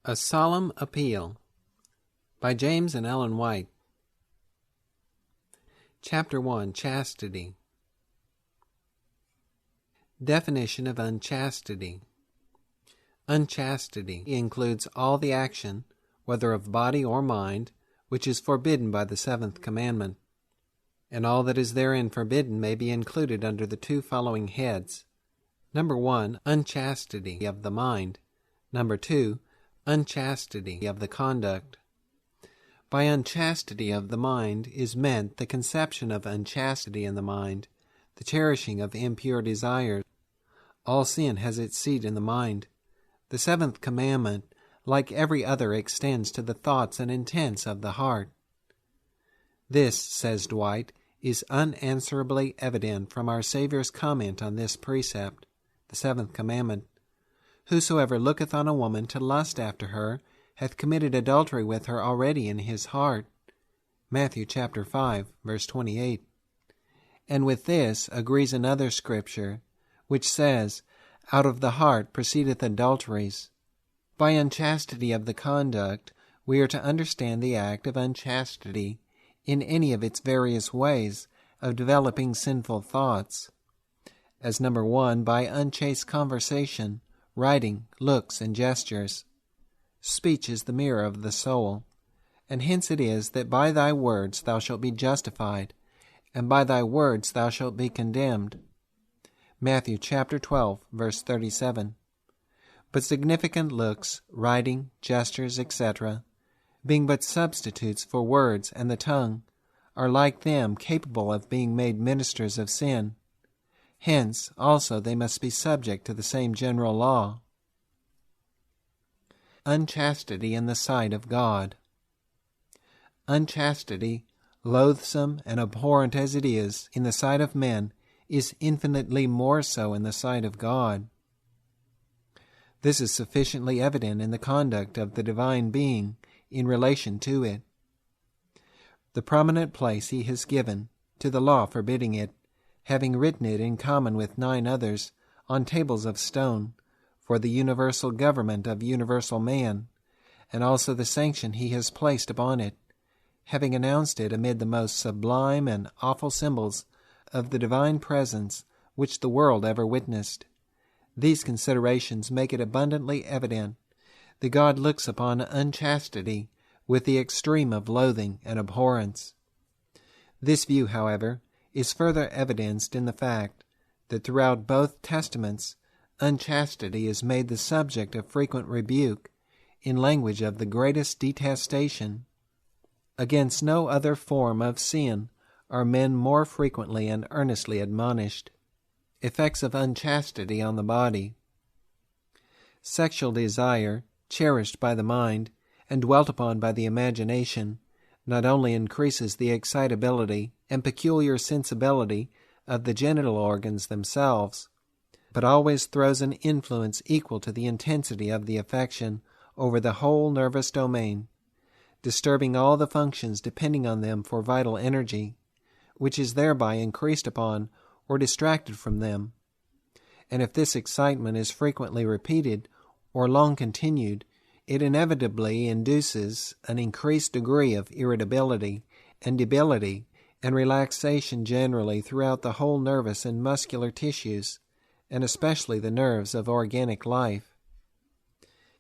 A Solemn Appeal by James and Ellen White. Chapter 1, Chastity. Definition of unchastity. Unchastity includes all the action, whether of body or mind, which is forbidden by the Seventh Commandment, and all that is therein forbidden may be included under the two following heads. Number 1, unchastity of the mind. Number 2, unchastity of the conduct. By unchastity of the mind is meant the conception of unchastity in the mind, the cherishing of impure desires. All sin has its seat in the mind. The Seventh Commandment, like every other, extends to the thoughts and intents of the heart. This, says Dwight, is unanswerably evident from our Savior's comment on this precept, the Seventh Commandment. Whosoever looketh on a woman to lust after her hath committed adultery with her already in his heart. Matthew chapter 5, verse 28. And with this agrees another scripture, which says, Out of the heart proceedeth adulteries. By unchastity of the conduct, we are to understand the act of unchastity in any of its various ways of developing sinful thoughts. As number 1, by unchaste conversation, writing, looks, and gestures. Speech is the mirror of the soul, and hence it is that by thy words thou shalt be justified, and by thy words thou shalt be condemned. Matthew chapter 12, verse 37. But significant looks, writing, gestures, etc., being but substitutes for words and the tongue, are like them capable of being made ministers of sin. Hence, also, they must be subject to the same general law. Unchastity in the sight of God. Unchastity, loathsome and abhorrent as it is in the sight of men, is infinitely more so in the sight of God. This is sufficiently evident in the conduct of the divine being in relation to it. The prominent place he has given to the law forbidding it, having written it in common with 9 others on tables of stone, for the universal government of universal man, and also the sanction he has placed upon it, having announced it amid the most sublime and awful symbols of the divine presence which the world ever witnessed. These considerations make it abundantly evident that God looks upon unchastity with the extreme of loathing and abhorrence. This view, however, is further evidenced in the fact that throughout both Testaments, unchastity is made the subject of frequent rebuke in language of the greatest detestation. Against no other form of sin are men more frequently and earnestly admonished. Effects of unchastity on the body. Sexual desire, cherished by the mind and dwelt upon by the imagination, not only increases the excitability and peculiar sensibility of the genital organs themselves, but always throws an influence equal to the intensity of the affection over the whole nervous domain, disturbing all the functions depending on them for vital energy, which is thereby increased upon or distracted from them. And if this excitement is frequently repeated or long continued, it inevitably induces an increased degree of irritability and debility and relaxation generally throughout the whole nervous and muscular tissues, and especially the nerves of organic life.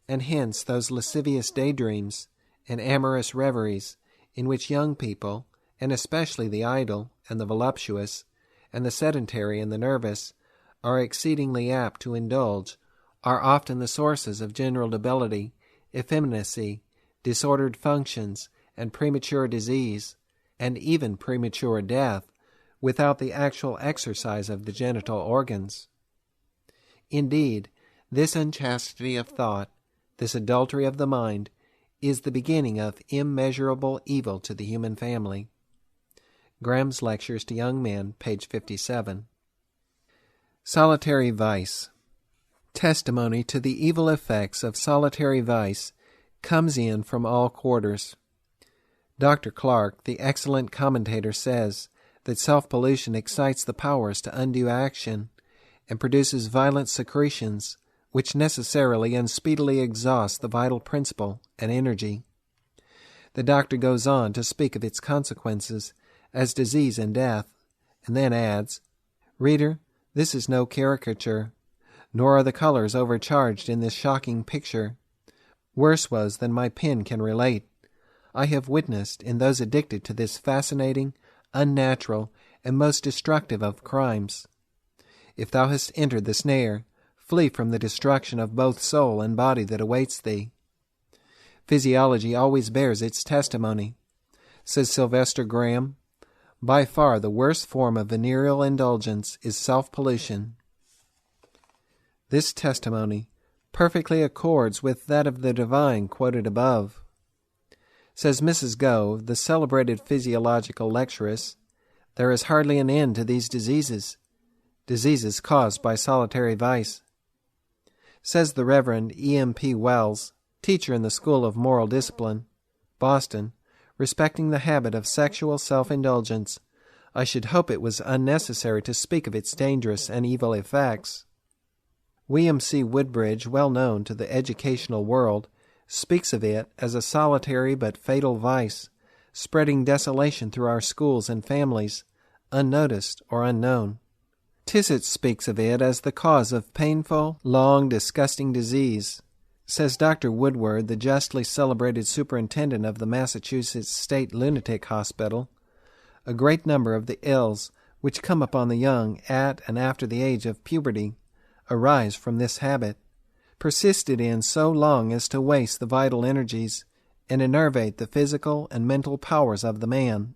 And hence those lascivious daydreams and amorous reveries in which young people, and especially the idle and the voluptuous, and the sedentary and the nervous, are exceedingly apt to indulge, are often the sources of general debility, effeminacy, disordered functions, and premature disease, and even premature death, without the actual exercise of the genital organs. Indeed, this unchastity of thought, this adultery of the mind, is the beginning of immeasurable evil to the human family. Graham's Lectures to Young Men, page 57. Solitary vice. Testimony to the evil effects of solitary vice comes in from all quarters. Dr. Clark, the excellent commentator, says that self-pollution excites the powers to undue action and produces violent secretions which necessarily and speedily exhausts the vital principle and energy. The doctor goes on to speak of its consequences as disease and death, and then adds, "Reader, this is no caricature, nor are the colors overcharged in this shocking picture. Worse woes than my pen can relate I have witnessed in those addicted to this fascinating, unnatural, and most destructive of crimes. If thou hast entered the snare, flee from the destruction of both soul and body that awaits thee. Physiology always bears its testimony. Says Sylvester Graham, by far the worst form of venereal indulgence is self-pollution. This testimony perfectly accords with that of the divine quoted above. Says Mrs. Gove, the celebrated physiological lecturess, there is hardly an end to these diseases caused by solitary vice. Says the Reverend E.M.P. Wells, teacher in the School of Moral Discipline, Boston, respecting the habit of sexual self-indulgence, I should hope it was unnecessary to speak of its dangerous and evil effects. William C. Woodbridge, well known to the educational world, speaks of it as a solitary but fatal vice, spreading desolation through our schools and families, unnoticed or unknown. Tissot speaks of it as the cause of painful, long, disgusting disease. Says Dr. Woodward, the justly celebrated superintendent of the Massachusetts State Lunatic Hospital, a great number of the ills which come upon the young at and after the age of puberty arise from this habit, persisted in so long as to waste the vital energies and enervate the physical and mental powers of the man.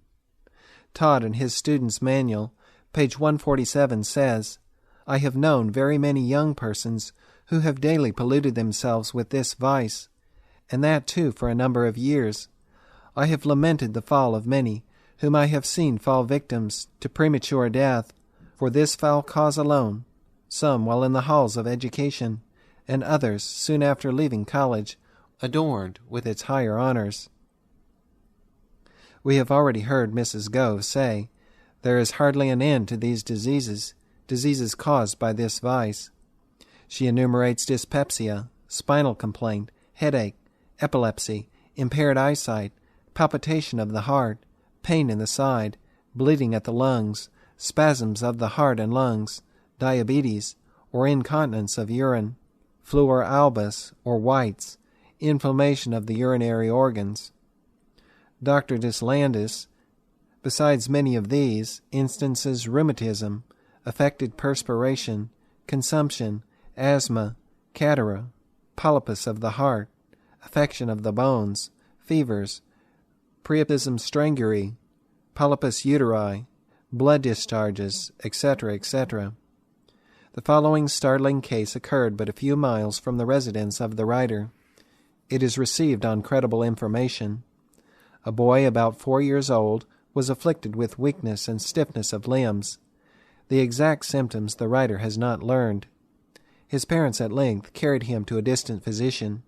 Todd, in his Student's Manual, page 147, says, I have known very many young persons who have daily polluted themselves with this vice, and that too for a number of years. I have lamented the fall of many whom I have seen fall victims to premature death for this foul cause alone, some while in the halls of education, and others soon after leaving college, adorned with its higher honors. We have already heard Mrs. Gove say, there is hardly an end to these diseases caused by this vice. She enumerates dyspepsia, spinal complaint, headache, epilepsy, impaired eyesight, palpitation of the heart, pain in the side, bleeding at the lungs, spasms of the heart and lungs, diabetes, or incontinence of urine, fluor albus, or whites, inflammation of the urinary organs. Dr. Deslandis, besides many of these, instances rheumatism, affected perspiration, consumption, asthma, catarrh, polypus of the heart, affection of the bones, fevers, priapism strangeri, polypus uteri, blood discharges, etc., etc. The following startling case occurred but a few miles from the residence of the writer. It is received on credible information. A boy about 4 years old was afflicted with weakness and stiffness of limbs. The exact symptoms the writer has not learned. His parents at length carried him to a distant physician.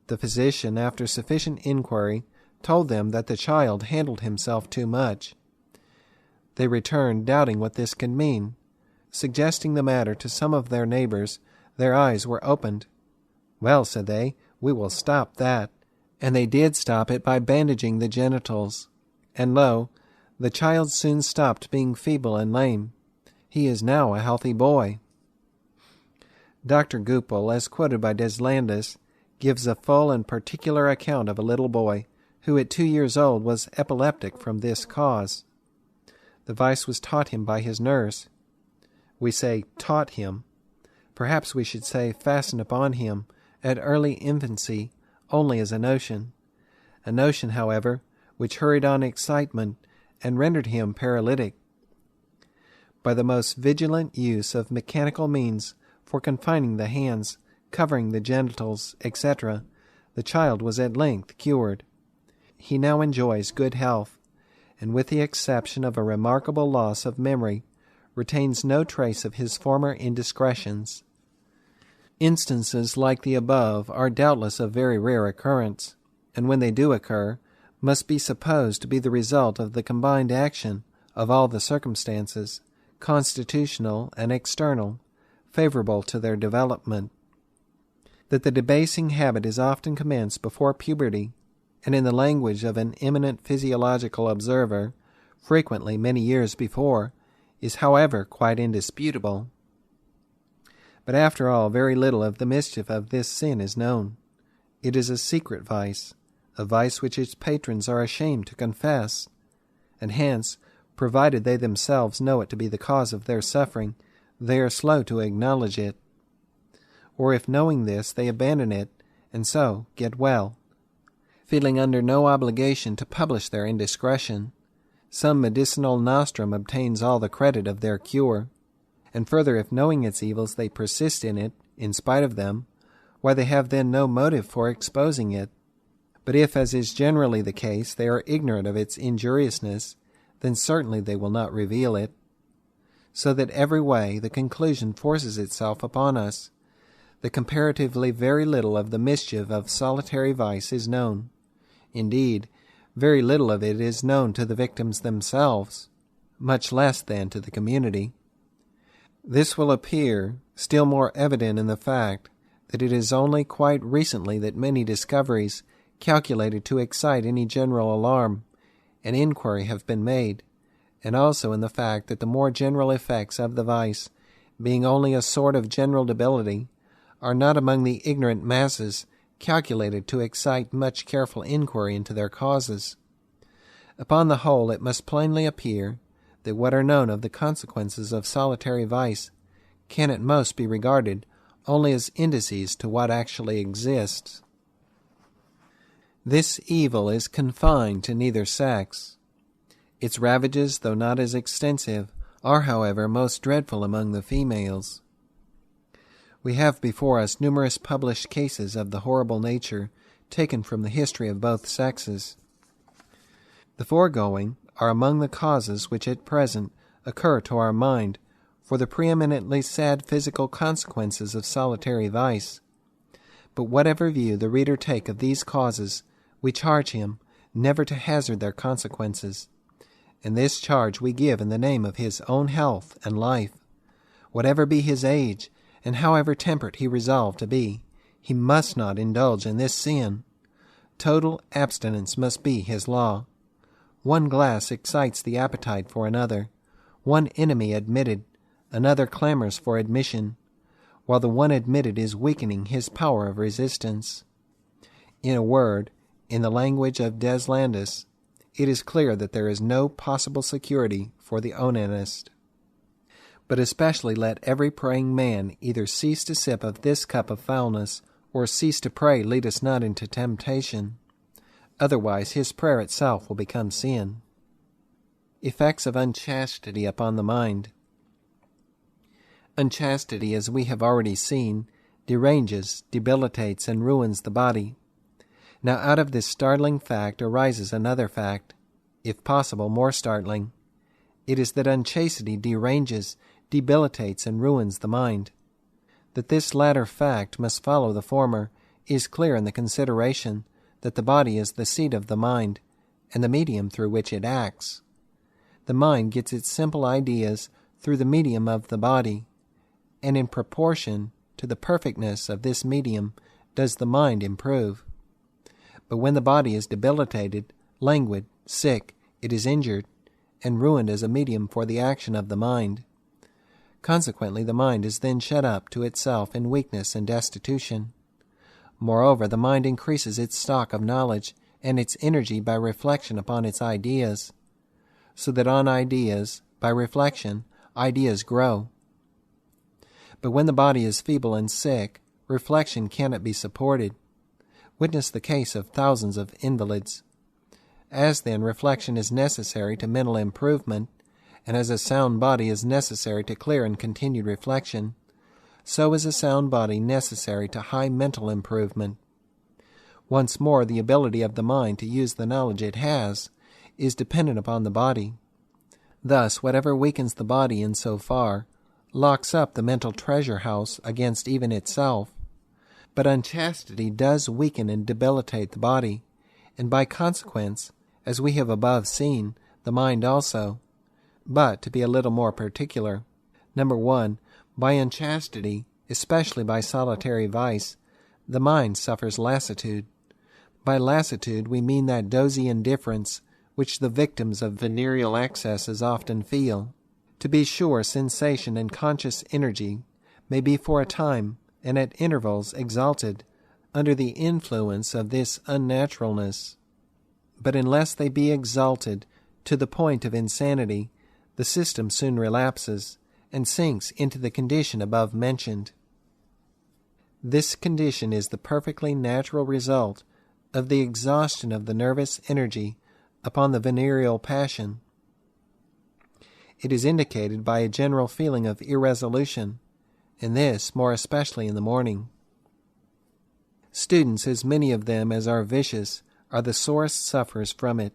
The physician, after sufficient inquiry, told them that the child handled himself too much. They returned, doubting what this could mean. Suggesting the matter to some of their neighbors, their eyes were opened. Well, said they, we will stop that. And they did stop it by bandaging the genitals. And lo, the child soon stopped being feeble and lame. He is now a healthy boy. Dr. Goupil, as quoted by Deslandis, gives a full and particular account of a little boy who at 2 years old was epileptic from this cause. The vice was taught him by his nurse. We say taught him. Perhaps we should say fastened upon him at early infancy only as a notion, however, which hurried on excitement and rendered him paralytic. By the most vigilant use of mechanical means for confining the hands, covering the genitals, etc., the child was at length cured. He now enjoys good health, and with the exception of a remarkable loss of memory, retains no trace of his former indiscretions. Instances like the above are doubtless of very rare occurrence, and when they do occur, must be supposed to be the result of the combined action of all the circumstances, constitutional and external, favorable to their development. that the debasing habit is often commenced before puberty, and in the language of an eminent physiological observer, frequently many years before, is however quite indisputable. But after all, very little of the mischief of this sin is known. It is a secret vice, a vice which its patrons are ashamed to confess, and hence, provided they themselves know it to be the cause of their suffering, they are slow to acknowledge it. Or if knowing this, they abandon it, and so get well, feeling under no obligation to publish their indiscretion. Some medicinal nostrum obtains all the credit of their cure. And further, if knowing its evils they persist in it, in spite of them, why they have then no motive for exposing it. But if, as is generally the case, they are ignorant of its injuriousness, then certainly they will not reveal it. So that every way the conclusion forces itself upon us, that comparatively very little of the mischief of solitary vice is known. Indeed, very little of it is known to the victims themselves, much less than to the community. This will appear still more evident in the fact that it is only quite recently that many discoveries calculated to excite any general alarm and inquiry have been made, and also in the fact that the more general effects of the vice, being only a sort of general debility, are not among the ignorant masses calculated to excite much careful inquiry into their causes. Upon the whole, it must plainly appear that what are known of the consequences of solitary vice can at most be regarded only as indices to what actually exists. This evil is confined to neither sex. Its ravages, though not as extensive, are, however, most dreadful among the females. We have before us numerous published cases of the horrible nature taken from the history of both sexes. The foregoing are among the causes which at present occur to our mind for the preeminently sad physical consequences of solitary vice. But whatever view the reader take of these causes, we charge him never to hazard their consequences, and this charge we give in the name of his own health and life. Whatever be his age, and however temperate he resolve to be, he must not indulge in this sin. Total abstinence must be his law. One glass excites the appetite for another, one enemy admitted, another clamors for admission, while the one admitted is weakening his power of resistance. In a word, in the language of Deslandus, it is clear that there is no possible security for the onanist. But especially let every praying man either cease to sip of this cup of foulness, or cease to pray, lead us not into temptation. Otherwise his prayer itself will become sin. Effects of unchastity upon the mind. Unchastity, as we have already seen, deranges, debilitates, and ruins the body. Now out of this startling fact arises another fact, if possible more startling. It is that unchastity deranges, debilitates, and ruins the mind. That this latter fact must follow the former is clear in the consideration that the body is the seat of the mind, and the medium through which it acts. The mind gets its simple ideas through the medium of the body, and in proportion to the perfectness of this medium does the mind improve. But when the body is debilitated, languid, sick, it is injured, and ruined as a medium for the action of the mind. Consequently, the mind is then shut up to itself in weakness and destitution. Moreover, the mind increases its stock of knowledge and its energy by reflection upon its ideas, so that on ideas, by reflection, ideas grow. But when the body is feeble and sick, reflection cannot be supported. Witness the case of thousands of invalids. As then reflection is necessary to mental improvement, and as a sound body is necessary to clear and continued reflection, so is a sound body necessary to high mental improvement. Once more, the ability of the mind to use the knowledge it has is dependent upon the body. Thus, whatever weakens the body in so far locks up the mental treasure house against even itself. But unchastity does weaken and debilitate the body, and by consequence, as we have above seen, the mind also. But, to be a little more particular, 1. By unchastity, especially by solitary vice, the mind suffers lassitude. By lassitude we mean that dozy indifference which the victims of venereal excesses often feel. To be sure, sensation and conscious energy may be for a time and at intervals exalted under the influence of this unnaturalness. But unless they be exalted to the point of insanity, the system soon relapses and sinks into the condition above mentioned. This condition is the perfectly natural result of the exhaustion of the nervous energy upon the venereal passion. It is indicated by a general feeling of irresolution, and this more especially in the morning. Students, as many of them as are vicious, are the sorest sufferers from it,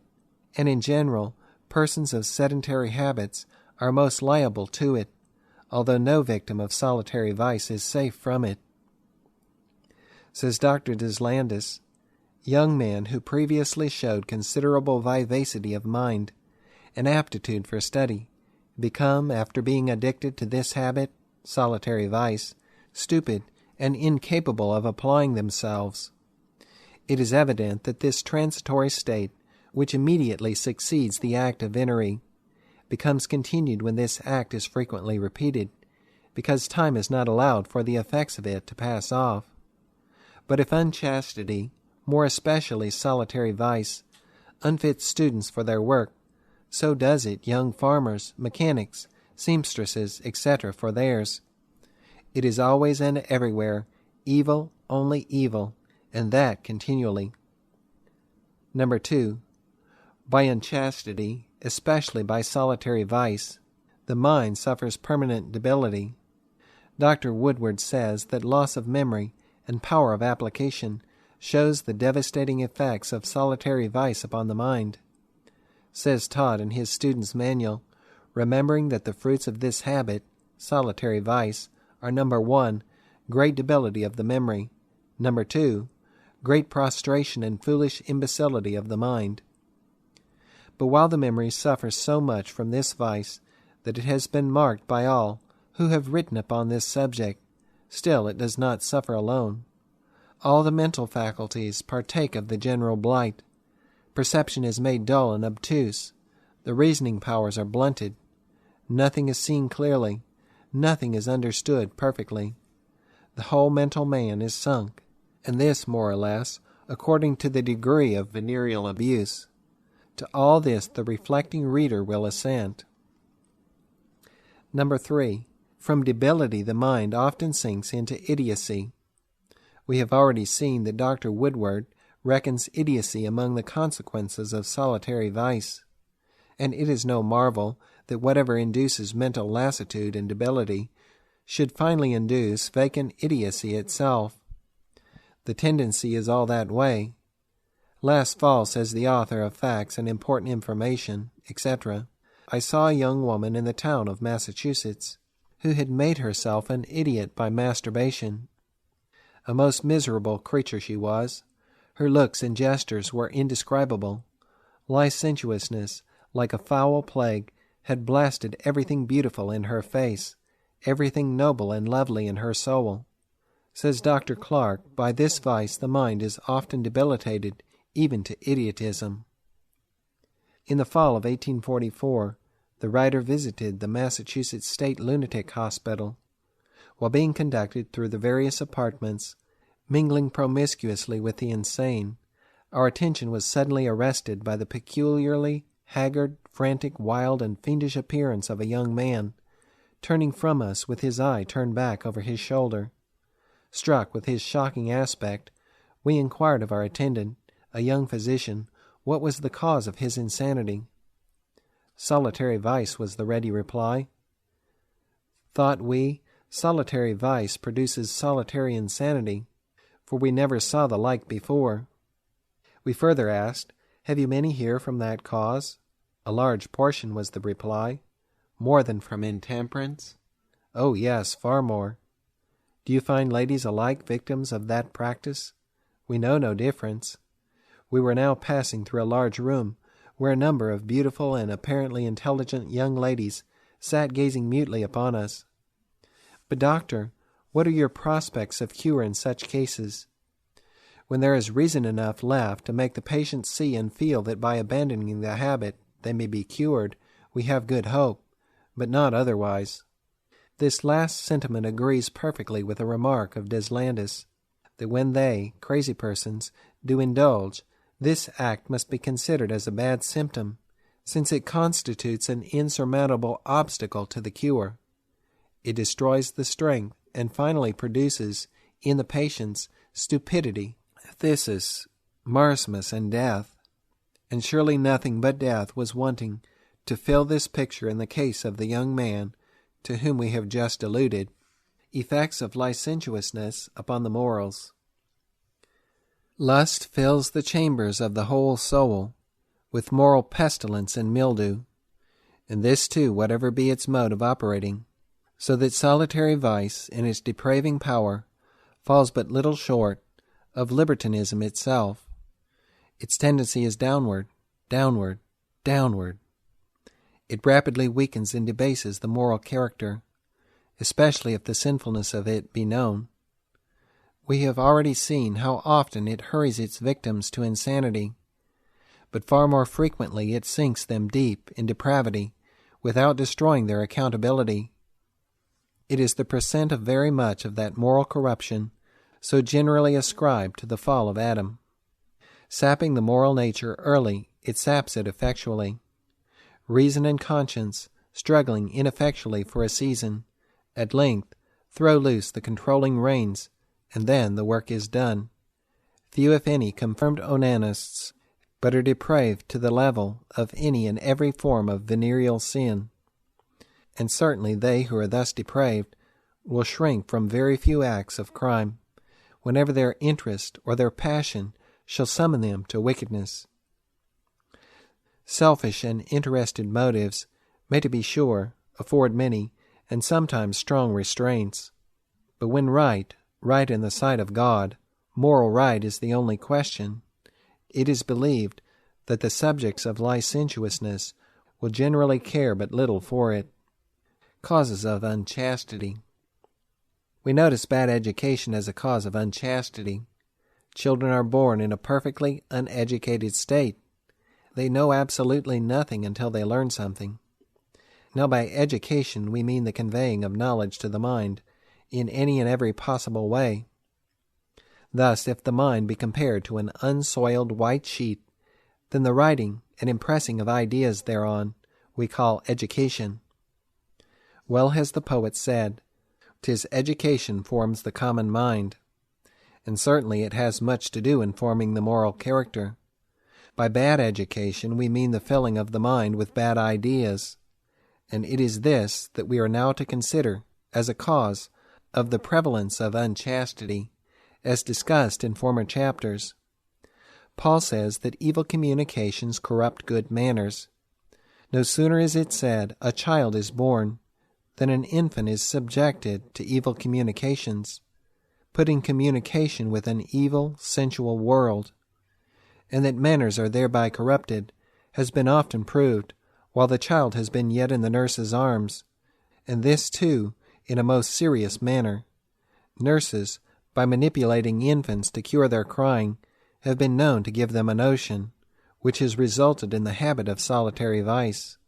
and in general, persons of sedentary habits are most liable to it, although no victim of solitary vice is safe from it. Says Dr. Deslandis, young men who previously showed considerable vivacity of mind and aptitude for study become, after being addicted to this habit, solitary vice, stupid and incapable of applying themselves. It is evident that this transitory state, which immediately succeeds the act of venery, becomes continued when this act is frequently repeated, because time is not allowed for the effects of it to pass off. But if unchastity, more especially solitary vice, unfits students for their work, so does it young farmers, mechanics, seamstresses, etc. for theirs. It is always and everywhere evil, only evil, and that continually. Number 2. By unchastity, especially by solitary vice, the mind suffers permanent debility. Dr. Woodward says that loss of memory and power of application shows the devastating effects of solitary vice upon the mind. Says Todd in his student's manual, remembering that the fruits of this habit, solitary vice, are number 1, great debility of the memory, number 2, great prostration and foolish imbecility of the mind. But while the memory suffers so much from this vice that it has been marked by all who have written upon this subject, still it does not suffer alone. All the mental faculties partake of the general blight. Perception is made dull and obtuse. The reasoning powers are blunted. Nothing is seen clearly. Nothing is understood perfectly. The whole mental man is sunk, and this more or less according to the degree of venereal abuse. To all this the reflecting reader will assent. Number 3. From debility the mind often sinks into idiocy. We have already seen that Dr. Woodward reckons idiocy among the consequences of solitary vice, and it is no marvel that whatever induces mental lassitude and debility should finally induce vacant idiocy itself. The tendency is all that way. Last fall, says the author of Facts and Important Information, etc., I saw a young woman in the town of Massachusetts who had made herself an idiot by masturbation. A most miserable creature she was. Her looks and gestures were indescribable. Licentiousness, like a foul plague, had blasted everything beautiful in her face, everything noble and lovely in her soul. Says Dr. Clark, by this vice the mind is often debilitated, even to idiotism. In the fall of 1844, the writer visited the Massachusetts State Lunatic Hospital. While being conducted through the various apartments, mingling promiscuously with the insane, our attention was suddenly arrested by the peculiarly haggard, frantic, wild, and fiendish appearance of a young man, turning from us with his eye turned back over his shoulder. Struck with his shocking aspect, we inquired of our attendant, a young physician, what was the cause of his insanity. Solitary vice, was the ready reply. Thought we, solitary vice produces solitary insanity, for we never saw the like before. We further asked, have you many here from that cause? A large portion, was the reply. More than from intemperance? Oh, yes, far more. Do you find ladies alike victims of that practice? We know no difference. We were now passing through a large room, where a number of beautiful and apparently intelligent young ladies sat gazing mutely upon us. But, doctor, what are your prospects of cure in such cases? when there is reason enough left to make the patient see and feel that by abandoning the habit they may be cured, we have good hope, but not otherwise. This last sentiment agrees perfectly with a remark of Deslandus, that when they, crazy persons, do indulge, this act must be considered as a bad symptom, since it constitutes an insurmountable obstacle to the cure. It destroys the strength and finally produces, in the patients, stupidity, phthisis, marasmus, and death. And surely nothing but death was wanting to fill this picture in the case of the young man to whom we have just alluded. Effects of licentiousness upon the morals. Lust fills the chambers of the whole soul with moral pestilence and mildew, and this too, whatever be its mode of operating, so that solitary vice, in its depraving power, falls but little short of libertinism itself. Its tendency is downward, downward, downward. It rapidly weakens and debases the moral character, especially if the sinfulness of it be known. We have already seen how often it hurries its victims to insanity, but far more frequently it sinks them deep in depravity without destroying their accountability. It is the percent of very much of that moral corruption so generally ascribed to the fall of Adam. Sapping the moral nature early, it saps it effectually. Reason and conscience, struggling ineffectually for a season, at length throw loose the controlling reins, and then the work is done. Few, if any, confirmed onanists, but are depraved to the level of any and every form of venereal sin. And certainly they who are thus depraved will shrink from very few acts of crime, whenever their interest or their passion shall summon them to wickedness. Selfish and interested motives may, to be sure, afford many and sometimes strong restraints, but when right in the sight of God, moral right is the only question, it is believed that the subjects of licentiousness will generally care but little for it. Causes of unchastity. We notice bad education as a cause of unchastity. Children are born in a perfectly uneducated state. They know absolutely nothing until they learn something. Now by education we mean the conveying of knowledge to the mind in any and every possible way. Thus, if the mind be compared to an unsoiled white sheet, then the writing and impressing of ideas thereon we call education. Well has the poet said, "'Tis education forms the common mind," and certainly it has much to do in forming the moral character. By bad education we mean the filling of the mind with bad ideas, and it is this that we are now to consider as a cause of the prevalence of unchastity, as discussed in former chapters. Paul says that evil communications corrupt good manners. No sooner is it said, "A child is born," than an infant is subjected to evil communications, put in communication with an evil, sensual world, and that manners are thereby corrupted has been often proved while the child has been yet in the nurse's arms, and this, too, in a most serious manner. Nurses, by manipulating infants to cure their crying, have been known to give them a notion, which has resulted in the habit of solitary vice.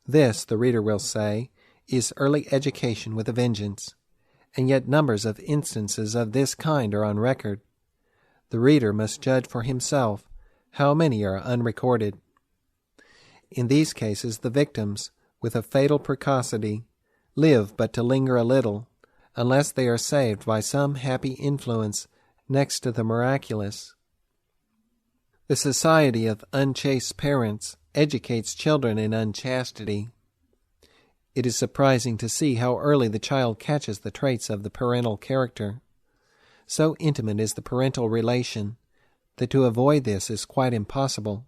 This, the reader will say, is early education with a vengeance, and yet numbers of instances of this kind are on record. The reader must judge for himself how many are unrecorded. In these cases the victims, with a fatal precocity, live but to linger a little, unless they are saved by some happy influence next to the miraculous. The society of unchaste parents educates children in unchastity. It is surprising to see how early the child catches the traits of the parental character. So intimate is the parental relation that to avoid this is quite impossible.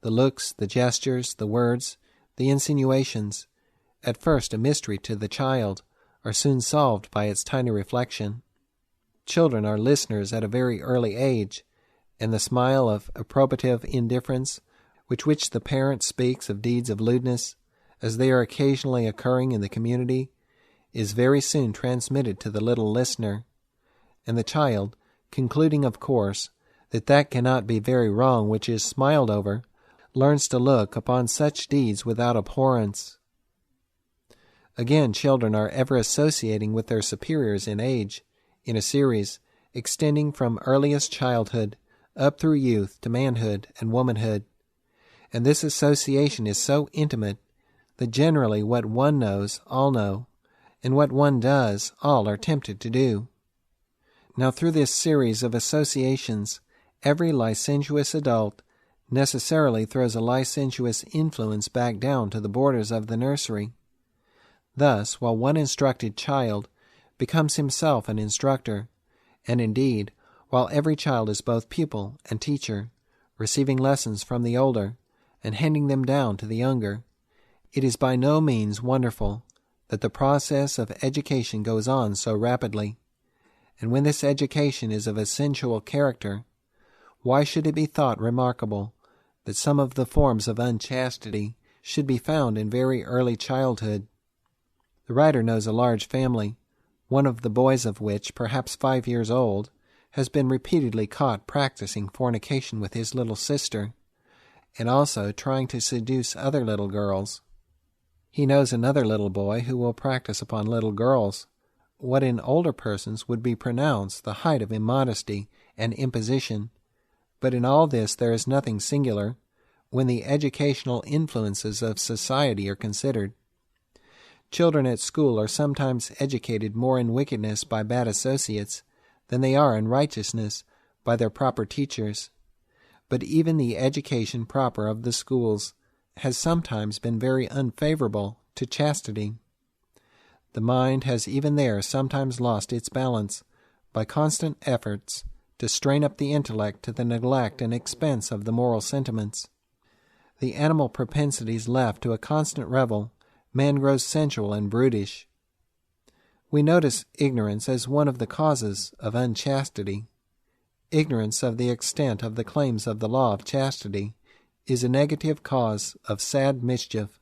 The looks, the gestures, the words, the insinuations, at first a mystery to the child, are soon solved by its tiny reflection. Children are listeners at a very early age, and the smile of approbative indifference with which the parent speaks of deeds of lewdness, as they are occasionally occurring in the community, is very soon transmitted to the little listener, and the child, concluding, of course, that cannot be very wrong which is smiled over, learns to look upon such deeds without abhorrence. Again, children are ever associating with their superiors in age, in a series extending from earliest childhood up through youth to manhood and womanhood. And this association is so intimate that generally what one knows, all know, and what one does, all are tempted to do. Now through this series of associations, every licentious adult necessarily throws a licentious influence back down to the borders of the nursery. Thus, while one instructed child becomes himself an instructor, and indeed, while every child is both pupil and teacher, receiving lessons from the older and handing them down to the younger, it is by no means wonderful that the process of education goes on so rapidly. And when this education is of a sensual character, why should it be thought remarkable that some of the forms of unchastity should be found in very early childhood? The writer knows a large family, one of the boys of which, perhaps 5 years old, has been repeatedly caught practicing fornication with his little sister, and also trying to seduce other little girls. He knows another little boy who will practice upon little girls what in older persons would be pronounced the height of immodesty and imposition, but in all this there is nothing singular when the educational influences of society are considered. Children at school are sometimes educated more in wickedness by bad associates than they are in righteousness by their proper teachers. But even the education proper of the schools has sometimes been very unfavorable to chastity. The mind has even there sometimes lost its balance by constant efforts to strain up the intellect to the neglect and expense of the moral sentiments. The animal propensities left to a constant revel, man grows sensual and brutish. We notice ignorance as one of the causes of unchastity. Ignorance of the extent of the claims of the law of chastity is a negative cause of sad mischief.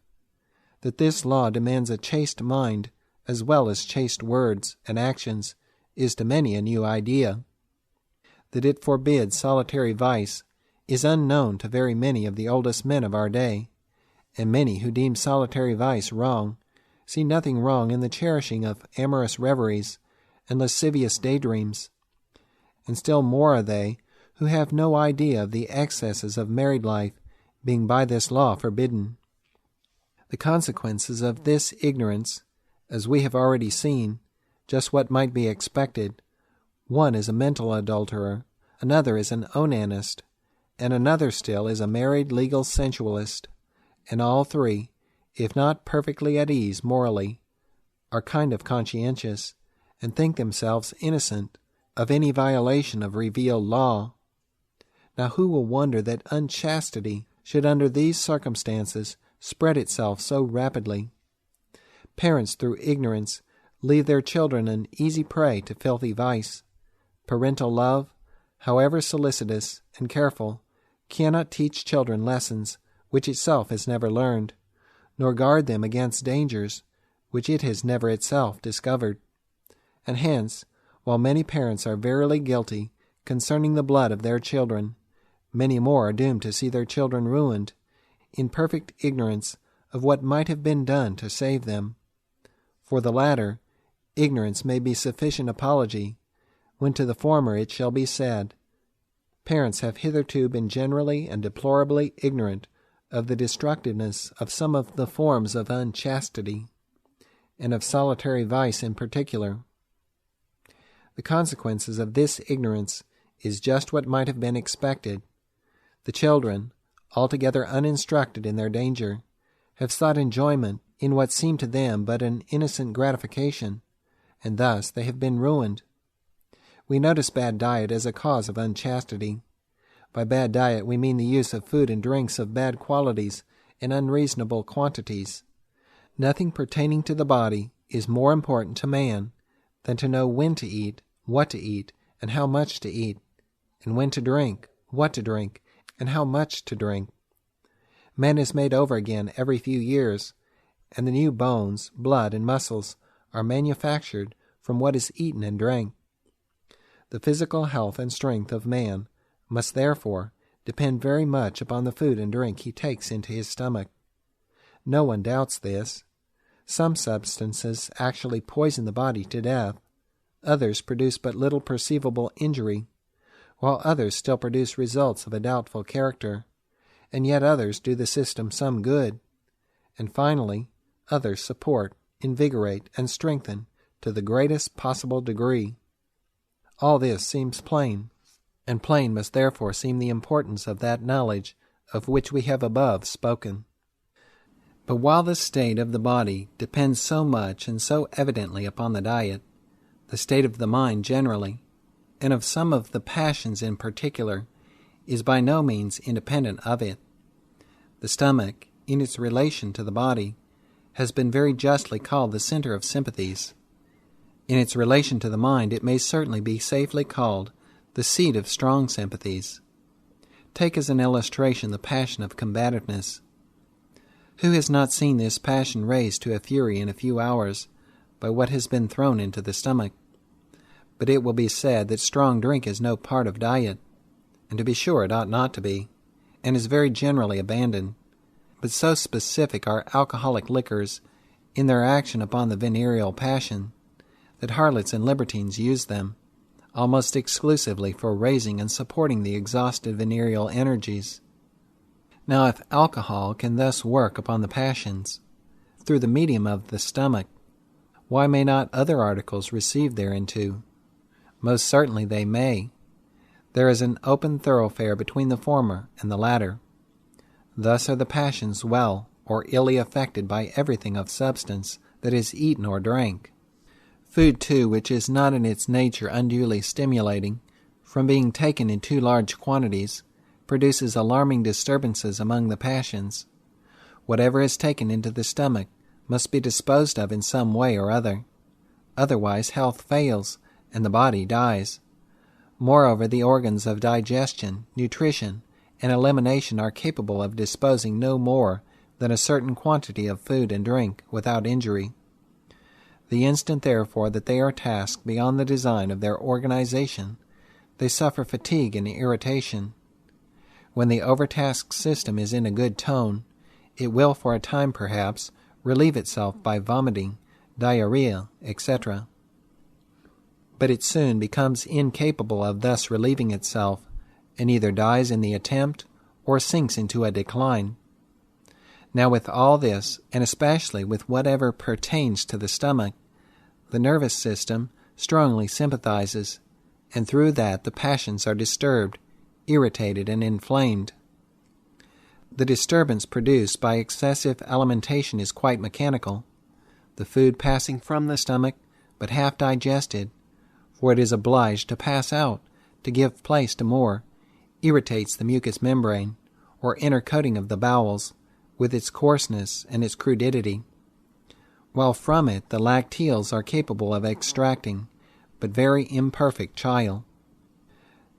That this law demands a chaste mind as well as chaste words and actions is to many a new idea. That it forbids solitary vice is unknown to very many of the oldest men of our day, and many who deem solitary vice wrong see nothing wrong in the cherishing of amorous reveries and lascivious daydreams. And still more are they who have no idea of the excesses of married life being by this law forbidden. The consequences of this ignorance, as we have already seen, just what might be expected. One is a mental adulterer, another is an onanist, and another still is a married legal sensualist, and all three, if not perfectly at ease morally, are kind of conscientious, and think themselves innocent of any violation of revealed law. Now who will wonder that unchastity should under these circumstances spread itself so rapidly? Parents, through ignorance, leave their children an easy prey to filthy vice. Parental love, however solicitous and careful, cannot teach children lessons which itself has never learned, nor guard them against dangers which it has never itself discovered. And hence, while many parents are verily guilty concerning the blood of their children, many more are doomed to see their children ruined, in perfect ignorance of what might have been done to save them. For the latter, ignorance may be sufficient apology, when to the former it shall be said, parents have hitherto been generally and deplorably ignorant of the destructiveness of some of the forms of unchastity, and of solitary vice in particular. The consequences of this ignorance is just what might have been expected. The children, altogether uninstructed in their danger, have sought enjoyment in what seemed to them but an innocent gratification, and thus they have been ruined. We notice bad diet as a cause of unchastity. By bad diet we mean the use of food and drinks of bad qualities in unreasonable quantities. Nothing pertaining to the body is more important to man than to know when to eat, what to eat, and how much to eat, and when to drink, what to drink, and how much to drink. Man is made over again every few years, and the new bones, blood, and muscles are manufactured from what is eaten and drank. The physical health and strength of man must therefore depend very much upon the food and drink he takes into his stomach. No one doubts this. Some substances actually poison the body to death. Others produce but little perceivable injury, while others still produce results of a doubtful character, and yet others do the system some good. And finally, others support, invigorate, and strengthen to the greatest possible degree. All this seems plain, and plain must therefore seem the importance of that knowledge of which we have above spoken. But while the state of the body depends so much and so evidently upon the diet, the state of the mind generally, and of some of the passions in particular, is by no means independent of it. The stomach, in its relation to the body, has been very justly called the center of sympathies. In its relation to the mind, it may certainly be safely called the seat of strong sympathies. Take as an illustration the passion of combativeness. Who has not seen this passion raised to a fury in a few hours by what has been thrown into the stomach? But it will be said that strong drink is no part of diet, and to be sure it ought not to be, and is very generally abandoned. But so specific are alcoholic liquors in their action upon the venereal passion, that harlots and libertines use them, almost exclusively for raising and supporting the exhausted venereal energies. Now if alcohol can thus work upon the passions, through the medium of the stomach, why may not other articles receive thereinto? Most certainly they may. There is an open thoroughfare between the former and the latter. Thus are the passions well or illy affected by everything of substance that is eaten or drank. Food, too, which is not in its nature unduly stimulating, from being taken in too large quantities, produces alarming disturbances among the passions. Whatever is taken into the stomach must be disposed of in some way or other. Otherwise health fails, and the body dies. Moreover, the organs of digestion, nutrition, and elimination are capable of disposing no more than a certain quantity of food and drink without injury. The instant, therefore, that they are tasked beyond the design of their organization, they suffer fatigue and irritation. When the overtasked system is in a good tone, it will for a time perhaps relieve itself by vomiting, diarrhea, etc. But it soon becomes incapable of thus relieving itself, and either dies in the attempt or sinks into a decline. Now with all this, and especially with whatever pertains to the stomach, the nervous system strongly sympathizes, and through that the passions are disturbed, irritated, and inflamed. The disturbance produced by excessive alimentation is quite mechanical. The food passing from the stomach, but half digested, for it is obliged to pass out to give place to more, irritates the mucous membrane, or inner coating of the bowels, with its coarseness and its crudity, while from it the lacteals are capable of extracting but very imperfect chyle.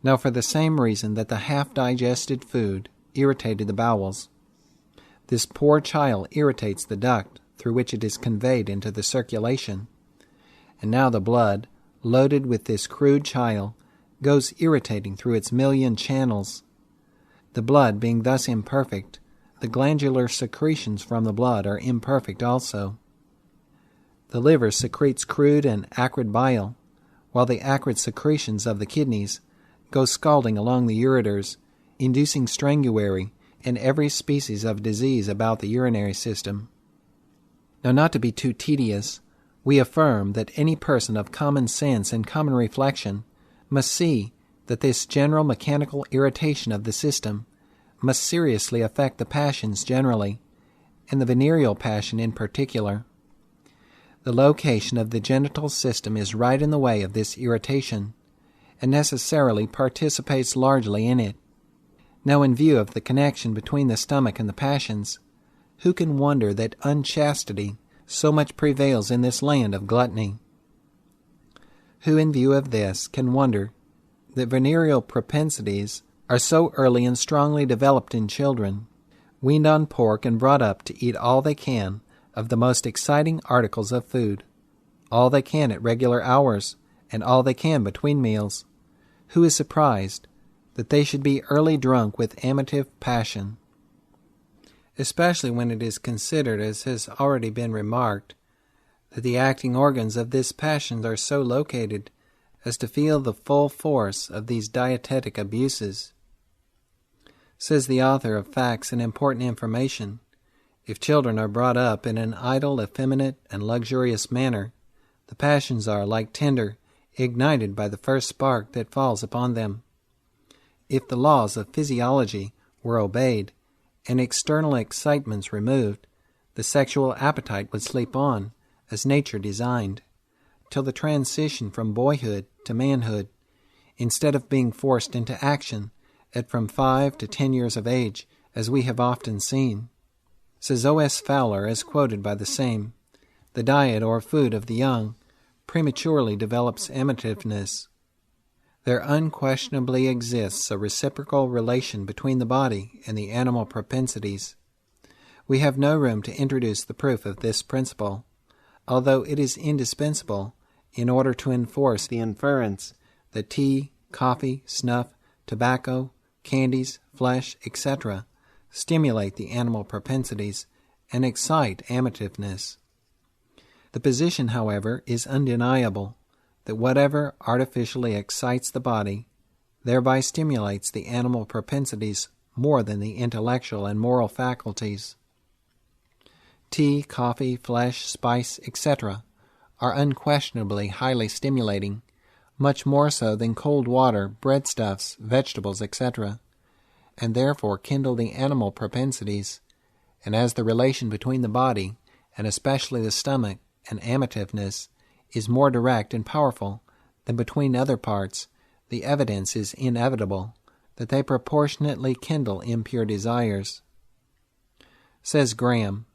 Now for the same reason that the half-digested food irritated the bowels, this poor chyle irritates the duct through which it is conveyed into the circulation, and now the blood, loaded with this crude chyle, goes irritating through its million channels. The blood being thus imperfect, the glandular secretions from the blood are imperfect also. The liver secretes crude and acrid bile, while the acrid secretions of the kidneys go scalding along the ureters, inducing strangury and every species of disease about the urinary system. Now, not to be too tedious, we affirm that any person of common sense and common reflection must see that this general mechanical irritation of the system must seriously affect the passions generally, and the venereal passion in particular. The location of the genital system is right in the way of this irritation, and necessarily participates largely in it. Now, in view of the connection between the stomach and the passions, who can wonder that unchastity so much prevails in this land of gluttony? Who, in view of this, can wonder that venereal propensities are so early and strongly developed in children, weaned on pork and brought up to eat all they can of the most exciting articles of food, all they can at regular hours, and all they can between meals, Who is surprised that they should be early drunk with amative passion? Especially when it is considered, as has already been remarked, that the acting organs of this passion are so located as to feel the full force of these dietetic abuses. Says the author of Facts and Important Information, if children are brought up in an idle, effeminate, and luxurious manner, the passions are, like tinder, ignited by the first spark that falls upon them. If the laws of physiology were obeyed, and external excitements removed, the sexual appetite would sleep on, as nature designed, till the transition from boyhood to manhood, instead of being forced into action at from 5 to 10 years of age, as we have often seen. Says O.S. Fowler, as quoted by the same, the diet or food of the young prematurely develops amativeness. There unquestionably exists a reciprocal relation between the body and the animal propensities. We have no room to introduce the proof of this principle, although it is indispensable in order to enforce the inference that tea, coffee, snuff, tobacco, candies, flesh, etc. stimulate the animal propensities and excite amativeness. The position, however, is undeniable, that whatever artificially excites the body thereby stimulates the animal propensities more than the intellectual and moral faculties. Tea, coffee, flesh, spice, etc. are unquestionably highly stimulating, much more so than cold water, breadstuffs, vegetables, etc., and therefore kindle the animal propensities, and as the relation between the body, and especially the stomach, and amativeness is more direct and powerful than between other parts, the evidence is inevitable that they proportionately kindle impure desires. Says Graham,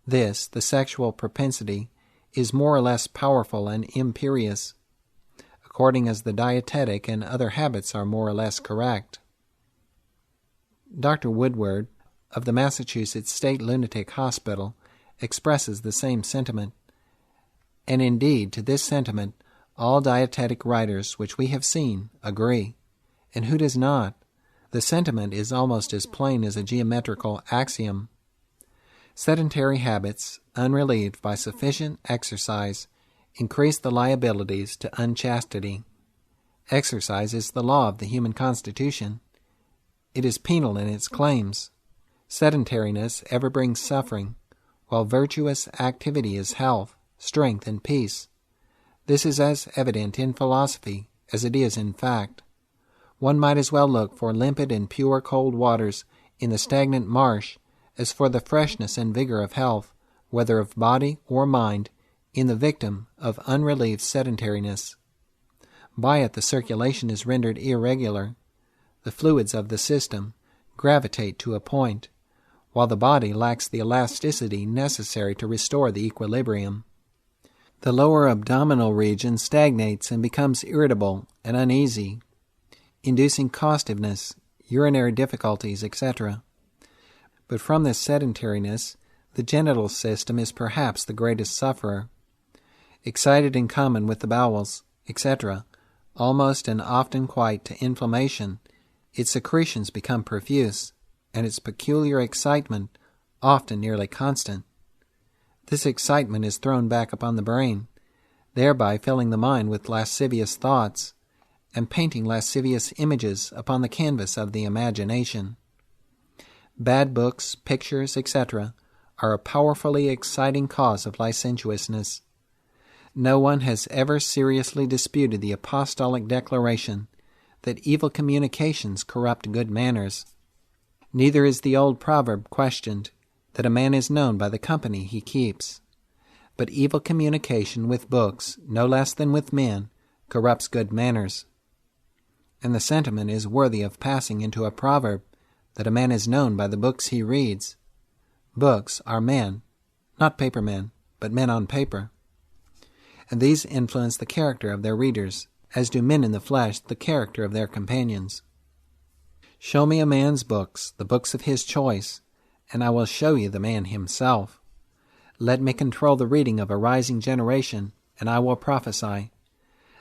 this, the sexual propensity, is more or less powerful and imperious, according as the dietetic and other habits are more or less correct. Dr. Woodward, of the Massachusetts State Lunatic Hospital, expresses the same sentiment, and indeed to this sentiment all dietetic writers which we have seen agree. And who does not? The sentiment is almost as plain as a geometrical axiom. Sedentary habits, unrelieved by sufficient exercise, increase the liabilities to unchastity. Exercise is the law of the human constitution. It is penal in its claims. Sedentariness ever brings suffering, while virtuous activity is health, strength, and peace. This is as evident in philosophy as it is in fact. One might as well look for limpid and pure cold waters in the stagnant marsh as for the freshness and vigor of health, whether of body or mind, in the victim of unrelieved sedentariness. By it the circulation is rendered irregular. The fluids of the system gravitate to a point, while the body lacks the elasticity necessary to restore the equilibrium. The lower abdominal region stagnates and becomes irritable and uneasy, inducing costiveness, urinary difficulties, etc. But from this sedentariness, the genital system is perhaps the greatest sufferer. Excited in common with the bowels, etc., almost and often quite to inflammation, its secretions become profuse, and its peculiar excitement often nearly constant. This excitement is thrown back upon the brain, thereby filling the mind with lascivious thoughts, and painting lascivious images upon the canvas of the imagination. Bad books, pictures, etc., are a powerfully exciting cause of licentiousness. No one has ever seriously disputed the apostolic declaration that evil communications corrupt good manners. Neither is the old proverb questioned, that a man is known by the company he keeps. But evil communication with books, no less than with men, corrupts good manners. And the sentiment is worthy of passing into a proverb, that a man is known by the books he reads. Books are men, not paper men, but men on paper. And these influence the character of their readers, as do men in the flesh the character of their companions. Show me a man's books, the books of his choice, and I will show you the man himself. Let me control the reading of a rising generation, and I will prophesy.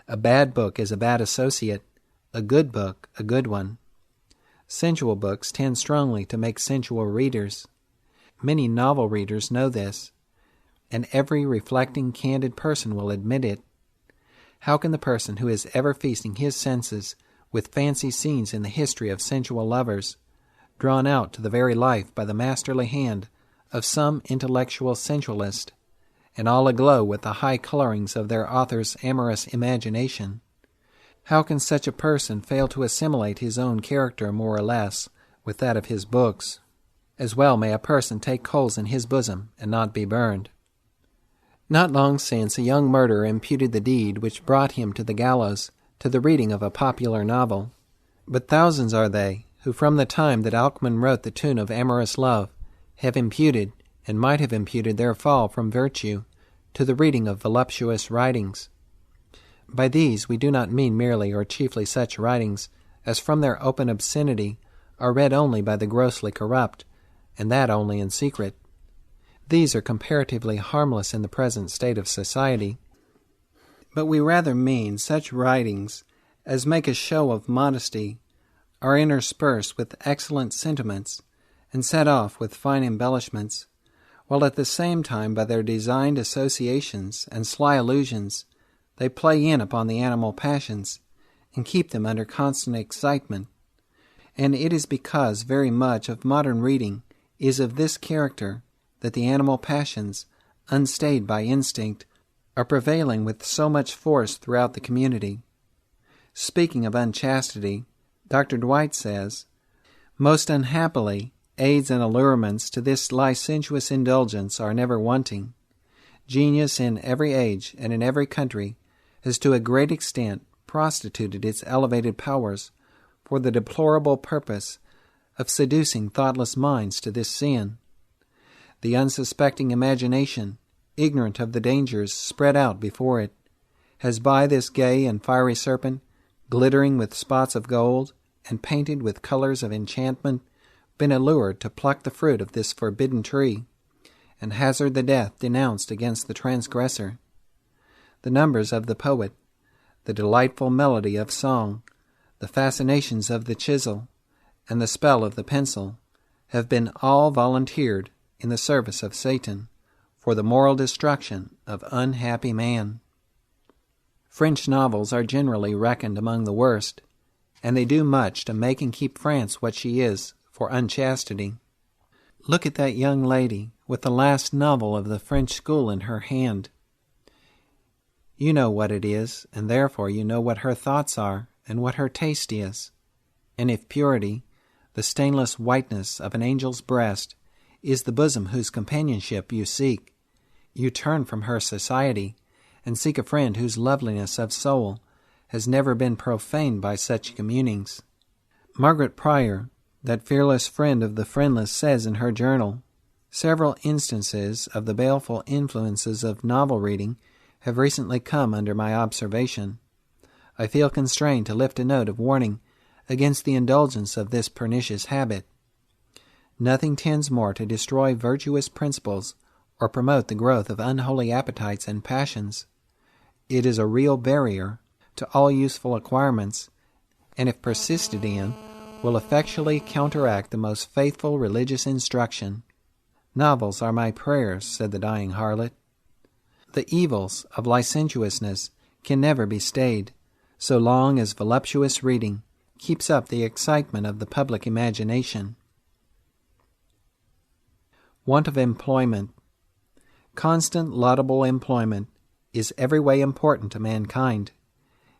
A bad book is a bad associate, a good book a good one. Sensual books tend strongly to make sensual readers. Many novel readers know this, and every reflecting, candid person will admit it. How can the person who is ever feasting his senses with fancy scenes in the history of sensual lovers, drawn out to the very life by the masterly hand of some intellectual sensualist, and all aglow with the high colorings of their author's amorous imagination, how can such a person fail to assimilate his own character more or less with that of his books? As well may a person take coals in his bosom and not be burned. Not long since, a young murderer imputed the deed which brought him to the gallows to the reading of a popular novel. But thousands are they who, from the time that Alcman wrote the tune of amorous love, have imputed, and might have imputed, their fall from virtue to the reading of voluptuous writings. By these we do not mean merely or chiefly such writings as from their open obscenity are read only by the grossly corrupt, and that only in secret. These are comparatively harmless in the present state of society, but we rather mean such writings as make a show of modesty, are interspersed with excellent sentiments, and set off with fine embellishments, while at the same time by their designed associations and sly allusions they play in upon the animal passions, and keep them under constant excitement. And it is because very much of modern reading is of this character that the animal passions, unstayed by instinct, are prevailing with so much force throughout the community. Speaking of unchastity, Dr. Dwight says, "Most unhappily, aids and allurements to this licentious indulgence are never wanting. Genius in every age and in every country has to a great extent prostituted its elevated powers for the deplorable purpose of seducing thoughtless minds to this sin. The unsuspecting imagination, ignorant of the dangers spread out before it, has by this gay and fiery serpent, glittering with spots of gold and painted with colors of enchantment, been allured to pluck the fruit of this forbidden tree, and hazard the death denounced against the transgressor. The numbers of the poet, the delightful melody of song, the fascinations of the chisel, and the spell of the pencil have been all volunteered in the service of Satan for the moral destruction of unhappy man." French novels are generally reckoned among the worst, and they do much to make and keep France what she is for unchastity. Look at that young lady with the last novel of the French school in her hand. You know what it is, and therefore you know what her thoughts are and what her taste is. And if purity, the stainless whiteness of an angel's breast, is the bosom whose companionship you seek, you turn from her society and seek a friend whose loveliness of soul has never been profaned by such communings. Margaret Pryor, that fearless friend of the friendless, says in her journal, "Several instances of the baleful influences of novel reading have recently come under my observation. I feel constrained to lift a note of warning against the indulgence of this pernicious habit. Nothing tends more to destroy virtuous principles or promote the growth of unholy appetites and passions. It is a real barrier to all useful acquirements, and if persisted in, will effectually counteract the most faithful religious instruction. Novels are my prayers," said the dying harlot. The evils of licentiousness can never be stayed, so long as voluptuous reading keeps up the excitement of the public imagination. Want of employment. Constant laudable employment is every way important to mankind.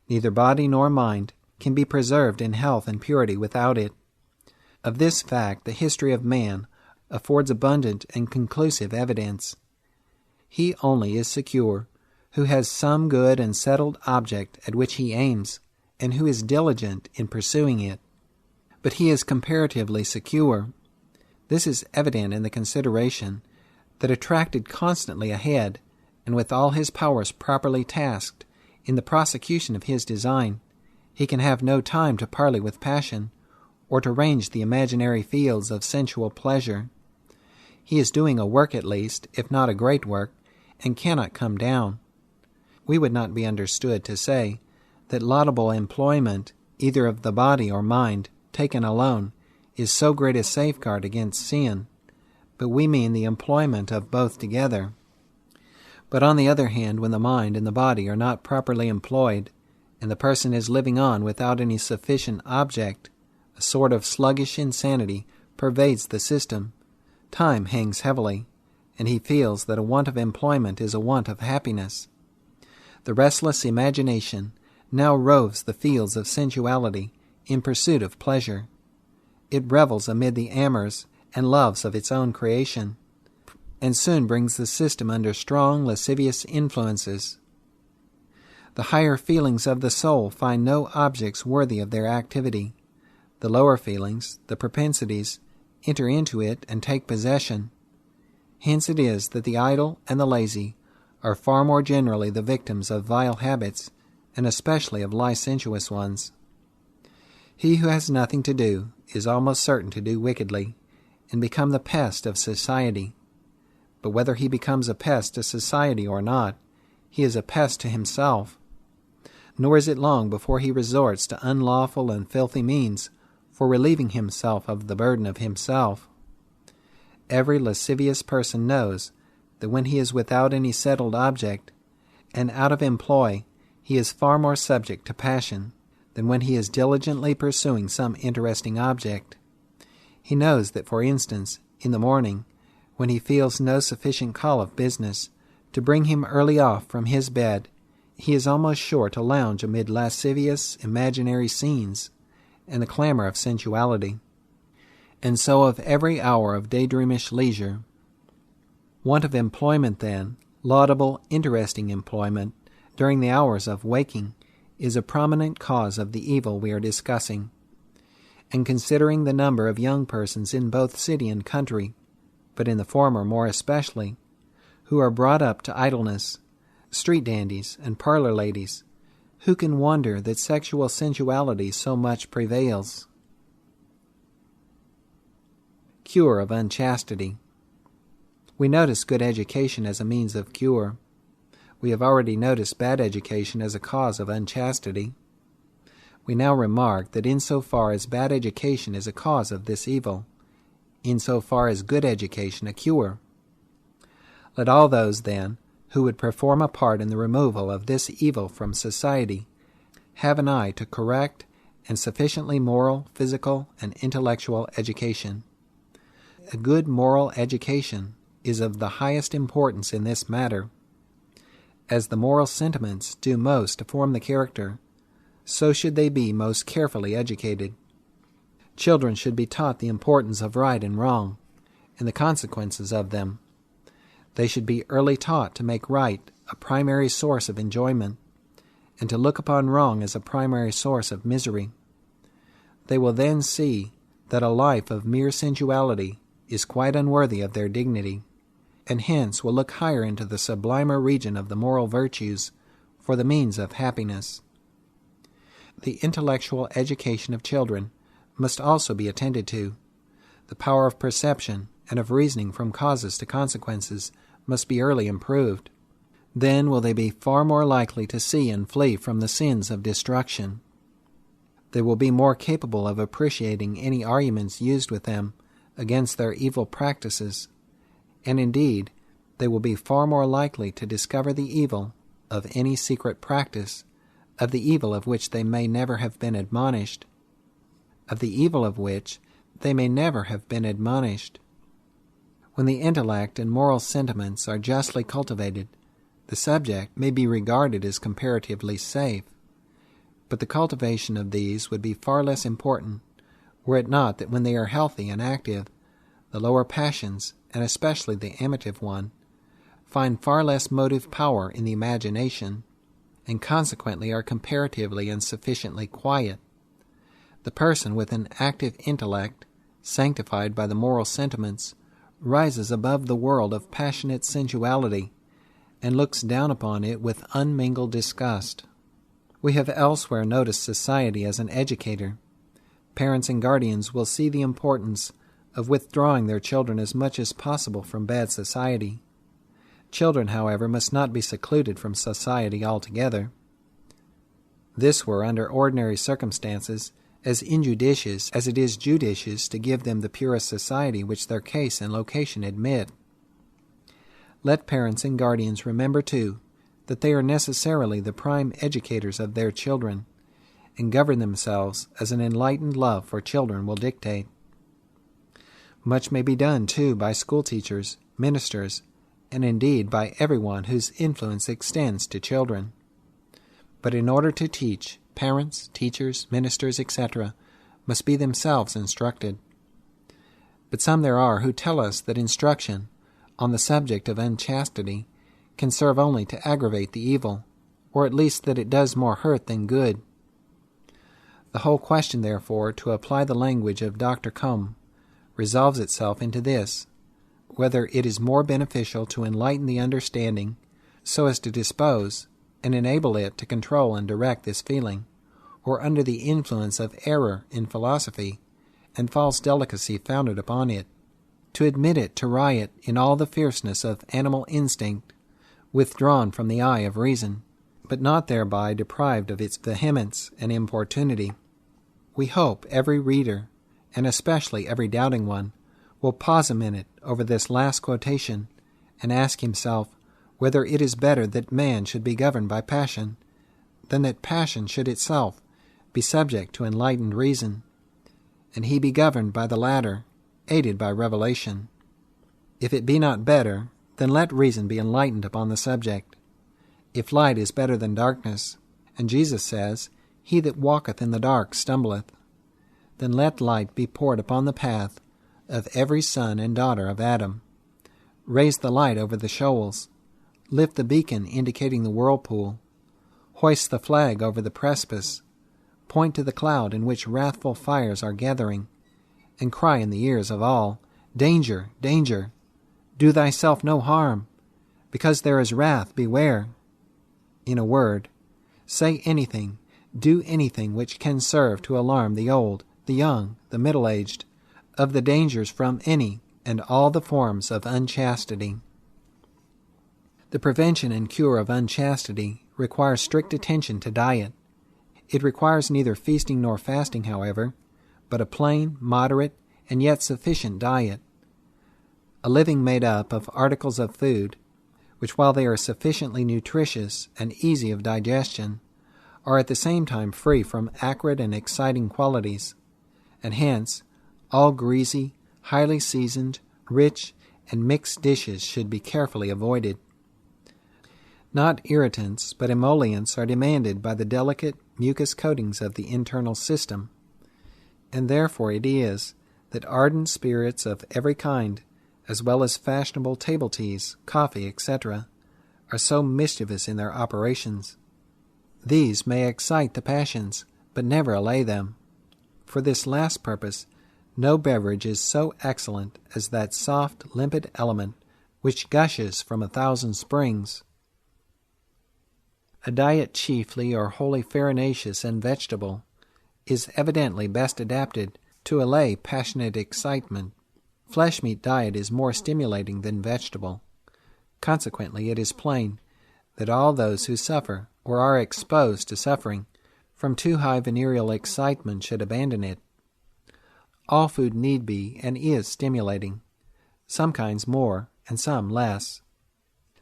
Neither body nor mind can be preserved in health and purity without it. Of this fact the history of man affords abundant and conclusive evidence. He only is secure who has some good and settled object at which he aims, and who is diligent in pursuing it. But he is comparatively secure. This is evident in the consideration that attracted constantly ahead, and with all his powers properly tasked in the prosecution of his design, he can have no time to parley with passion, or to range the imaginary fields of sensual pleasure. He is doing a work at least, if not a great work, and cannot come down. We would not be understood to say that laudable employment either of the body or mind, taken alone, is so great a safeguard against sin, but we mean the employment of both together. But on the other hand, when the mind and the body are not properly employed, and the person is living on without any sufficient object, a sort of sluggish insanity pervades the system. Time hangs heavily, and he feels that a want of employment is a want of happiness. The restless imagination now roves the fields of sensuality in pursuit of pleasure. It revels amid the amours and loves of its own creation, and soon brings the system under strong lascivious influences. The higher feelings of the soul find no objects worthy of their activity. The lower feelings, the propensities, enter into it and take possession. Hence it is that the idle and the lazy are far more generally the victims of vile habits, and especially of licentious ones. He who has nothing to do is almost certain to do wickedly, and become the pest of society. But whether he becomes a pest to society or not, he is a pest to himself. Nor is it long before he resorts to unlawful and filthy means for relieving himself of the burden of himself. Every lascivious person knows that when he is without any settled object, and out of employ, he is far more subject to passion than when he is diligently pursuing some interesting object. He knows that, for instance, in the morning, when he feels no sufficient call of business to bring him early off from his bed, he is almost sure to lounge amid lascivious imaginary scenes and the clamor of sensuality. And so of every hour of daydreamish leisure. Want of employment, then, laudable, interesting employment, during the hours of waking, is a prominent cause of the evil we are discussing. And considering the number of young persons in both city and country, but in the former more especially, who are brought up to idleness, street dandies and parlor ladies, who can wonder that sexual sensuality so much prevails? Cure of unchastity. We notice good education as a means of cure. We have already noticed bad education as a cause of unchastity. We now remark that insofar as bad education is a cause of this evil, insofar as good education a cure. Let all those, then, who would perform a part in the removal of this evil from society have an eye to correct and sufficiently moral, physical, and intellectual education. A good moral education is of the highest importance in this matter. As the moral sentiments do most to form the character, so should they be most carefully educated. Children should be taught the importance of right and wrong, and the consequences of them. They should be early taught to make right a primary source of enjoyment, and to look upon wrong as a primary source of misery. They will then see that a life of mere sensuality is quite unworthy of their dignity, and hence will look higher into the sublimer region of the moral virtues for the means of happiness. The intellectual education of children must also be attended to. The power of perception and of reasoning from causes to consequences must be early improved. Then will they be far more likely to see and flee from the sins of destruction. They will be more capable of appreciating any arguments used with them against their evil practices, and indeed they will be far more likely to discover the evil of any secret practice, of the evil of which they may never have been admonished, When the intellect and moral sentiments are justly cultivated, the subject may be regarded as comparatively safe, but the cultivation of these would be far less important were it not that when they are healthy and active, the lower passions, and especially the amative one, find far less motive power in the imagination, and consequently are comparatively and sufficiently quiet. The person with an active intellect, sanctified by the moral sentiments, rises above the world of passionate sensuality, and looks down upon it with unmingled disgust. We have elsewhere noticed society as an educator. Parents and guardians will see the importance of withdrawing their children as much as possible from bad society. Children, however, must not be secluded from society altogether. This were, under ordinary circumstances, as injudicious as it is judicious to give them the purest society which their case and location admit. Let parents and guardians remember, too, that they are necessarily the prime educators of their children, and govern themselves as an enlightened love for children will dictate. Much may be done, too, by schoolteachers, ministers, and indeed by everyone whose influence extends to children. But in order to teach, parents, teachers, ministers, etc., must be themselves instructed. But some there are who tell us that instruction on the subject of unchastity can serve only to aggravate the evil, or at least that it does more hurt than good. The whole question, therefore, to apply the language of Dr. Combe, resolves itself into this: whether it is more beneficial to enlighten the understanding so as to dispose and enable it to control and direct this feeling, or under the influence of error in philosophy and false delicacy founded upon it, to admit it to riot in all the fierceness of animal instinct, withdrawn from the eye of reason, but not thereby deprived of its vehemence and importunity. We hope every reader, and especially every doubting one, will pause a minute over this last quotation and ask himself whether it is better that man should be governed by passion than that passion should itself be subject to enlightened reason, and he be governed by the latter, aided by revelation. If it be not better, then let reason be enlightened upon the subject. If light is better than darkness, and Jesus says, "He that walketh in the dark stumbleth," then let light be poured upon the path of every son and daughter of Adam. Raise the light over the shoals, lift the beacon indicating the whirlpool, hoist the flag over the precipice, point to the cloud in which wrathful fires are gathering, and cry in the ears of all, "Danger, danger! Do thyself no harm, because there is wrath, beware!" In a word, say anything, do anything which can serve to alarm the old, the young, the middle-aged, of the dangers from any and all the forms of unchastity. The prevention and cure of unchastity requires strict attention to diet. It requires neither feasting nor fasting, however, but a plain, moderate, and yet sufficient diet. A living made up of articles of food, which, while they are sufficiently nutritious and easy of digestion, are at the same time free from acrid and exciting qualities, and hence all greasy, highly seasoned, rich, and mixed dishes should be carefully avoided. Not irritants, but emollients are demanded by the delicate mucous coatings of the internal system, and therefore it is that ardent spirits of every kind, as well as fashionable table teas, coffee, etc., are so mischievous in their operations. These may excite the passions, but never allay them. For this last purpose, no beverage is so excellent as that soft, limpid element which gushes from 1,000 springs. A diet chiefly or wholly farinaceous and vegetable is evidently best adapted to allay passionate excitement. Flesh-meat diet is more stimulating than vegetable. Consequently, it is plain that all those who suffer or are exposed to suffering from too high venereal excitement should abandon it. All food need be and is stimulating, some kinds more and some less.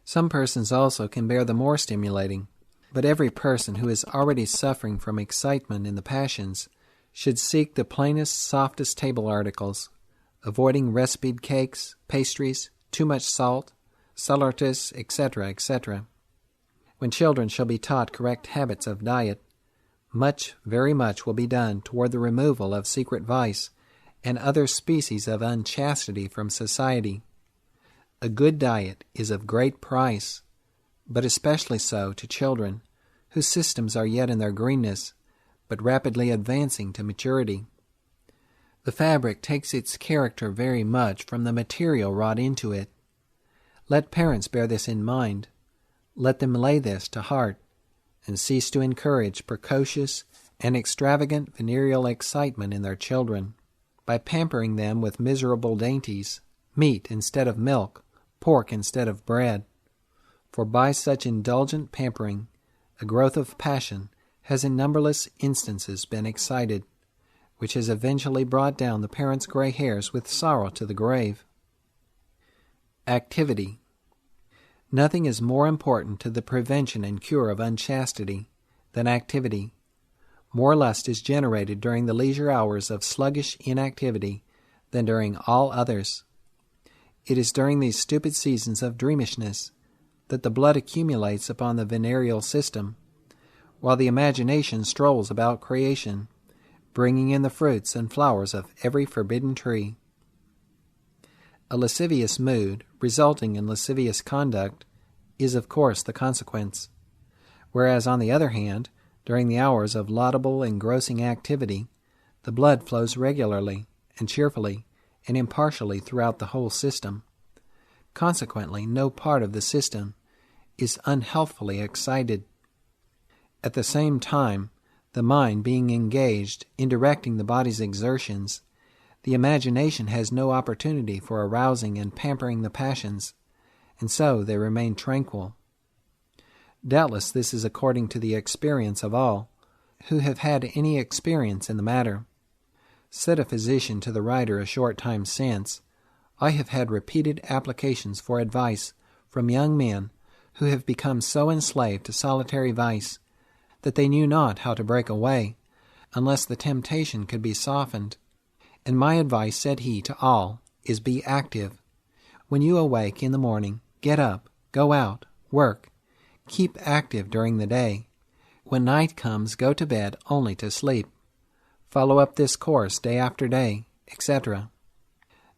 Some persons also can bear the more stimulating, but every person who is already suffering from excitement in the passions should seek the plainest, softest table articles, avoiding recipe cakes, pastries, too much salt, saleratus, etc., etc. When children shall be taught correct habits of diet, much, very much will be done toward the removal of secret vice and other species of unchastity from society. A good diet is of great price, but especially so to children, whose systems are yet in their greenness, but rapidly advancing to maturity. The fabric takes its character very much from the material wrought into it. Let parents bear this in mind. Let them lay this to heart, and cease to encourage precocious and extravagant venereal excitement in their children, by pampering them with miserable dainties, meat instead of milk, pork instead of bread. For by such indulgent pampering, a growth of passion has in numberless instances been excited, which has eventually brought down the parents' gray hairs with sorrow to the grave. Activity. Nothing is more important to the prevention and cure of unchastity than activity. More lust is generated during the leisure hours of sluggish inactivity than during all others. It is during these stupid seasons of dreamishness that the blood accumulates upon the venereal system, while the imagination strolls about creation, bringing in the fruits and flowers of every forbidden tree. A lascivious mood, resulting in lascivious conduct, is of course the consequence, whereas on the other hand, during the hours of laudable, engrossing activity, the blood flows regularly and cheerfully and impartially throughout the whole system. Consequently, no part of the system is unhealthfully excited. At the same time, the mind being engaged in directing the body's exertions, the imagination has no opportunity for arousing and pampering the passions, and so they remain tranquil. Doubtless this is according to the experience of all who have had any experience in the matter. Said a physician to the writer a short time since, "I have had repeated applications for advice from young men who have become so enslaved to solitary vice that they knew not how to break away, unless the temptation could be softened. And my advice," said he, "to all, is be active. When you awake in the morning, get up, go out, work. Keep active during the day. When night comes, go to bed only to sleep. Follow up this course day after day, etc."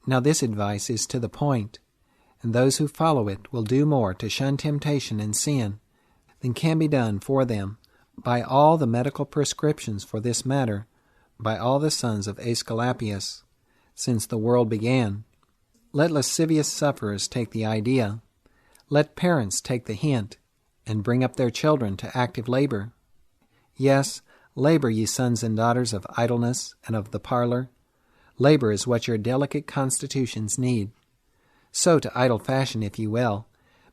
Now this advice is to the point, and those who follow it will do more to shun temptation and sin than can be done for them by all the medical prescriptions for this matter, by all the sons of Aesculapius, since the world began. Let lascivious sufferers take the idea. Let parents take the hint, and bring up their children to active labor. Yes, labor, ye sons and daughters of idleness and of the parlor. Labor is what your delicate constitutions need. Sow to idle fashion if you will,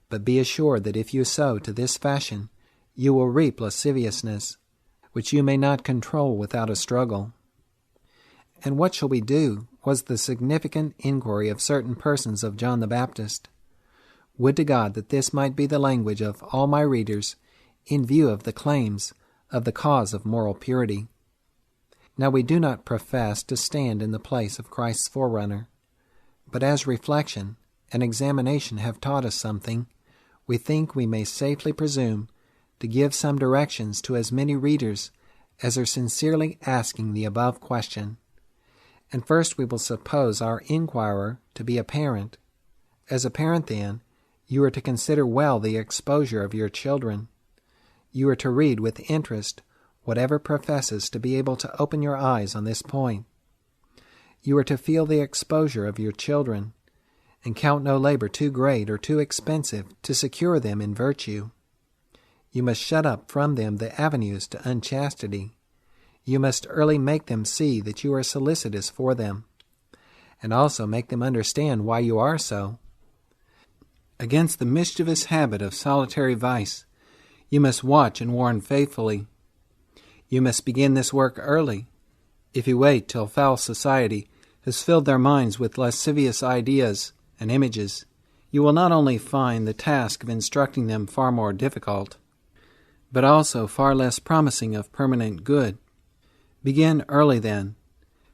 but be assured that if you sow to this fashion, you will reap lasciviousness, which you may not control without a struggle. And what shall we do, was the significant inquiry of certain persons of John the Baptist. Would to God that this might be the language of all my readers in view of the claims of the cause of moral purity. Now we do not profess to stand in the place of Christ's forerunner, but as reflection and examination have taught us something, we think we may safely presume to give some directions to as many readers as are sincerely asking the above question. And first we will suppose our inquirer to be a parent. As a parent, then, you are to consider well the exposure of your children. You are to read with interest whatever professes to be able to open your eyes on this point. You are to feel the exposure of your children, and count no labor too great or too expensive to secure them in virtue. You must shut up from them the avenues to unchastity. You must early make them see that you are solicitous for them, and also make them understand why you are so. Against the mischievous habit of solitary vice, you must watch and warn faithfully. You must begin this work early. If you wait till foul society has filled their minds with lascivious ideas and images, you will not only find the task of instructing them far more difficult, but also far less promising of permanent good. Begin early then.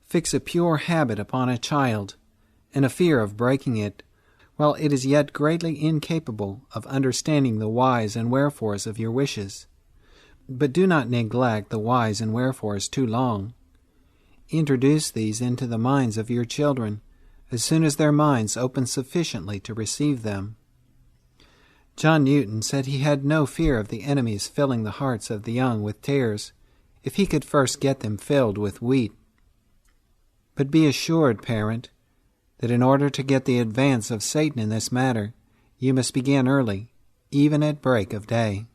Fix a pure habit upon a child, and a fear of breaking it, while it is yet greatly incapable of understanding the whys and wherefores of your wishes. But do not neglect the whys and wherefores too long. Introduce these into the minds of your children as soon as their minds open sufficiently to receive them. John Newton said he had no fear of the enemies filling the hearts of the young with tares, if he could first get them filled with wheat. But be assured, parent, that in order to get the advance of Satan in this matter, you must begin early, even at break of day.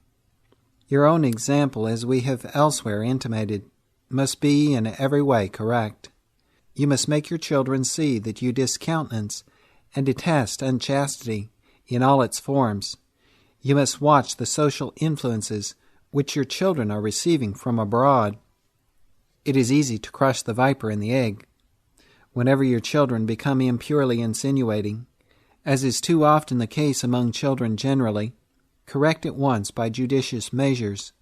Your own example, as we have elsewhere intimated, must be in every way correct. You must make your children see that you discountenance and detest unchastity in all its forms. You must watch the social influences which your children are receiving from abroad. It is easy to crush the viper in the egg. Whenever your children become impurely insinuating, as is too often the case among children generally, correct at once by judicious measures,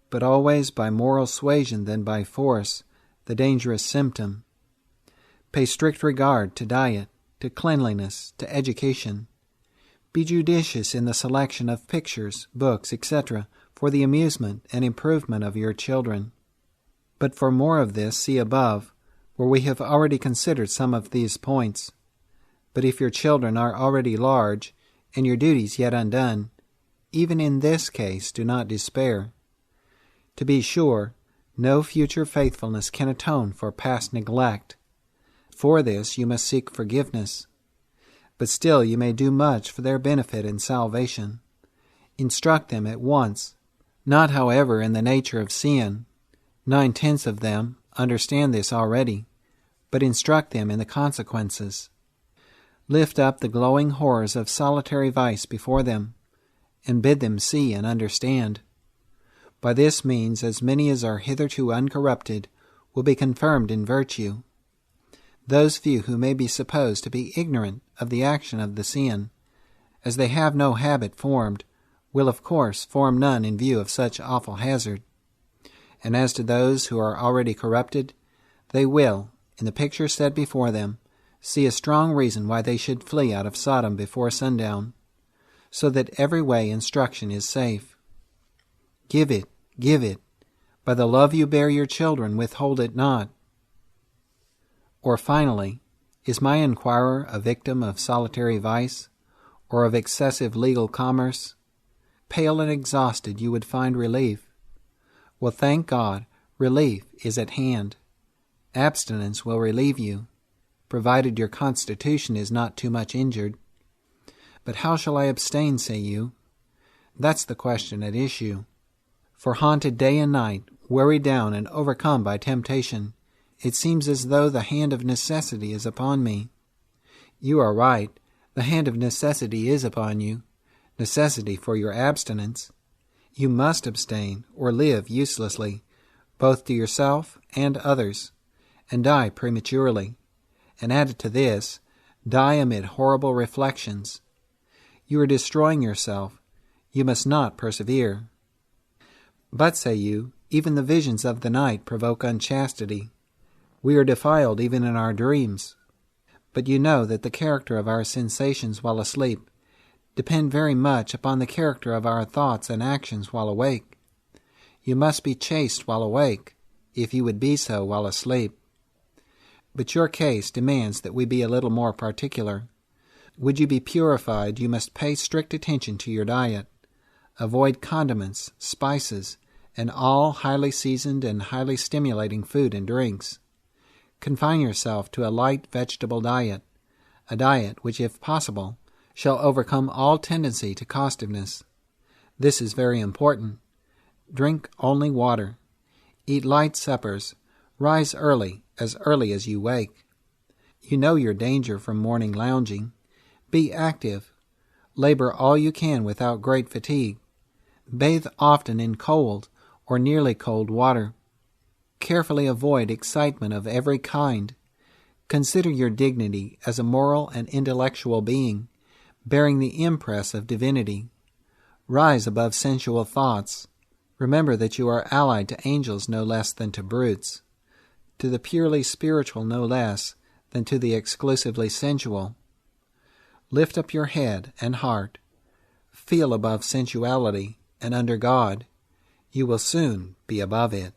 but always by moral suasion than by force, the dangerous symptom. Pay strict regard to diet, to cleanliness, to education. Be judicious in the selection of pictures, books, etc., for the amusement and improvement of your children. But for more of this, see above, where we have already considered some of these points. But if your children are already large, and your duties yet undone, even in this case do not despair. To be sure, no future faithfulness can atone for past neglect. For this you must seek forgiveness. But still you may do much for their benefit and salvation. Instruct them at once, not however in the nature of sin. 9/10 of them understand this already, but instruct them in the consequences. Lift up the glowing horrors of solitary vice before them, and bid them see and understand. By this means as many as are hitherto uncorrupted will be confirmed in virtue. Those few who may be supposed to be ignorant of the action of the sin, as they have no habit formed, will of course form none in view of such awful hazard. And as to those who are already corrupted, they will, in the picture set before them, see a strong reason why they should flee out of Sodom before sundown, so that every way instruction is safe. Give it, give it. By the love you bear your children, withhold it not. Or finally, is my inquirer a victim of solitary vice, or of excessive legal commerce? Pale and exhausted, you would find relief. Well, thank God, relief is at hand. Abstinence will relieve you, provided your constitution is not too much injured. But how shall I abstain, say you? That's the question at issue. For haunted day and night, worried down and overcome by temptation, it seems as though the hand of necessity is upon me. You are right. The hand of necessity is upon you. Necessity for your abstinence. You must abstain, or live uselessly, both to yourself and others, and die prematurely. And added to this, die amid horrible reflections. You are destroying yourself. You must not persevere. But, say you, even the visions of the night provoke unchastity. We are defiled even in our dreams. But you know that the character of our sensations while asleep depend very much upon the character of our thoughts and actions while awake. You must be chaste while awake, if you would be so while asleep. But your case demands that we be a little more particular. Would you be purified, you must pay strict attention to your diet. Avoid condiments, spices, and all highly seasoned and highly stimulating food and drinks. Confine yourself to a light vegetable diet, a diet which, if possible, shall overcome all tendency to costiveness. This is very important. Drink only water. Eat light suppers. Rise early as you wake. You know your danger from morning lounging. Be active. Labor all you can without great fatigue. Bathe often in cold or nearly cold water. Carefully avoid excitement of every kind. Consider your dignity as a moral and intellectual being, bearing the impress of divinity. Rise above sensual thoughts. Remember that you are allied to angels no less than to brutes, to the purely spiritual no less than to the exclusively sensual. Lift up your head and heart. Feel above sensuality, and under God, you will soon be above it.